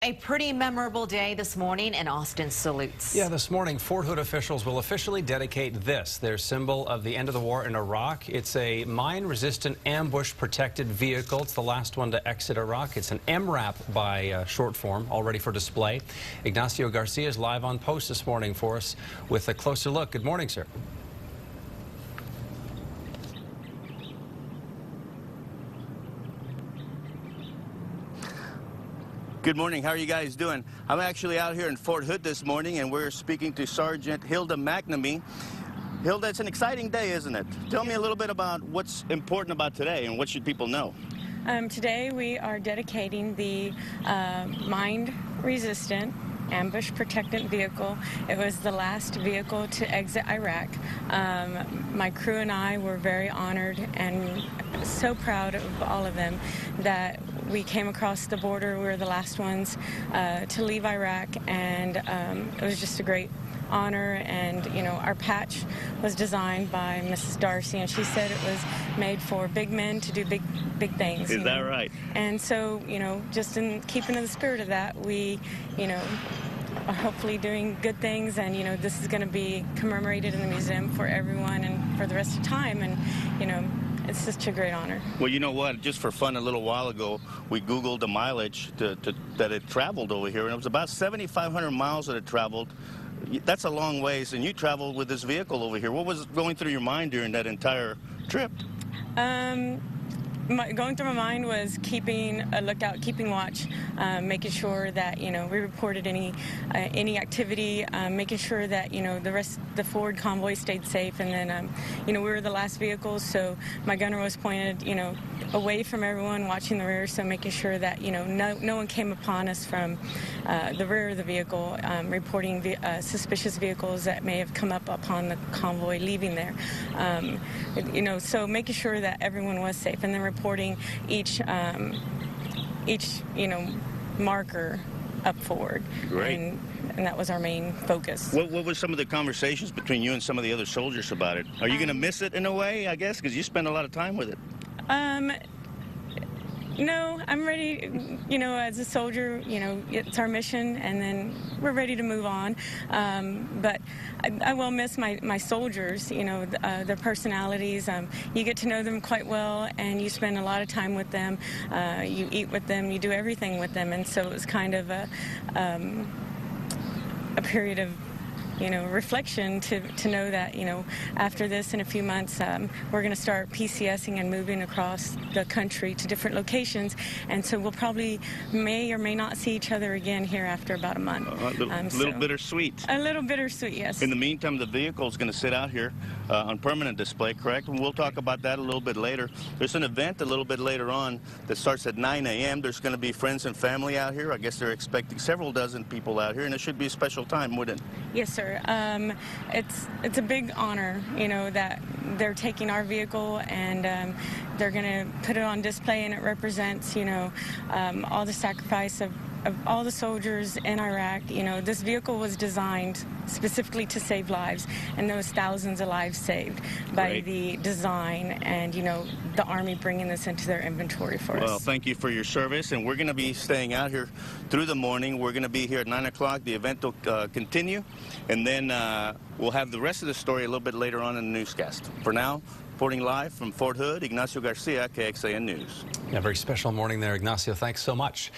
A pretty memorable day this morning in Austin salutes. Yeah, this morning, Fort Hood officials will officially dedicate this, their symbol of the end of the war in Iraq. It's a mine-resistant, ambush-protected vehicle. It's the last one to exit Iraq. It's an MRAP by short form, all ready for display. Ignacio Garcia is live on post this morning for us with a closer look. Good morning, sir. Good morning. How are you guys doing? I'm actually out here in Fort Hood this morning, and we're speaking to Sergeant Hilda McNamee. Hilda, it's an exciting day, isn't it? Tell me a little bit about what's important about today and what should people know. Today we are dedicating the mine-resistant ambush protectant vehicle. It was the last vehicle to exit Iraq. My crew and I were very honored and so proud of all of them that we came across the border. We were the last ones to leave Iraq, and it was just a great honor. And you know, our patch was designed by Mrs. Darcy, and she said it was made for big men to do big things. Is that right? And so, you know, just in keeping in the spirit of that, we, you know, are hopefully doing good things, and you know, this is going to be commemorated in the museum for everyone and for the rest of time, and you know, it's such a great honor. Well, you know what? Just for fun, a little while ago, we Googled the mileage that it traveled over here, and it was about 7,500 miles that it traveled. That's a long ways, and you traveled with this vehicle over here. What was going through your mind during that entire trip? Going through my mind was keeping a lookout, keeping watch, making sure that, you know, we reported any activity, making sure that, you know, the forward convoy stayed safe, and then, you know, we were the last vehicles, so my gunner was pointed, you know, away from everyone, watching the rear, so making sure that, you know, no one came upon us from the rear of the vehicle, reporting suspicious vehicles that may have come up upon the convoy leaving there. You know, so making sure that everyone was safe, and then reporting each you know, marker up forward. Great. And that was our main focus. What was some of the conversations between you and some of the other soldiers about it? Are you going to miss it in a way, I guess, because you spend a lot of time with it? No, I'm ready. You know, as a soldier, you know, it's our mission, and then we're ready to move on. But I will miss my soldiers, you know, their personalities. You get to know them quite well, and you spend a lot of time with them. You eat with them, you do everything with them, and so it was kind of a period of, you know, reflection to know that, you know, after this, in a few months, we're going to start PCSing and moving across the country to different locations, and so we'll probably may or may not see each other again here after about a month. A little bittersweet. A little bittersweet, yes. In the meantime, the vehicle is going to sit out here on permanent display, correct? And we'll talk about that a little bit later. There's an event a little bit later on that starts at 9 a.m. There's going to be friends and family out here. I guess they're expecting several dozen people out here, and it should be a special time, wouldn't it? Yes, sir. It's a big honor, you know, that they're taking our vehicle, and they're going to put it on display, and it represents, you know, all the sacrifice of all the soldiers in Iraq. You know, this vehicle was designed specifically to save lives, and there was thousands of lives saved by the design and, you know, the Army bringing this into their inventory for us. Well, thank you for your service, and we're going to be staying out here through the morning. We're going to be here at 9 o'clock. The event will continue, and then we'll have the rest of the story a little bit later on in the newscast. For now, reporting live from Fort Hood, Ignacio Garcia, KXAN News. Yeah, very special morning there, Ignacio. Thanks so much.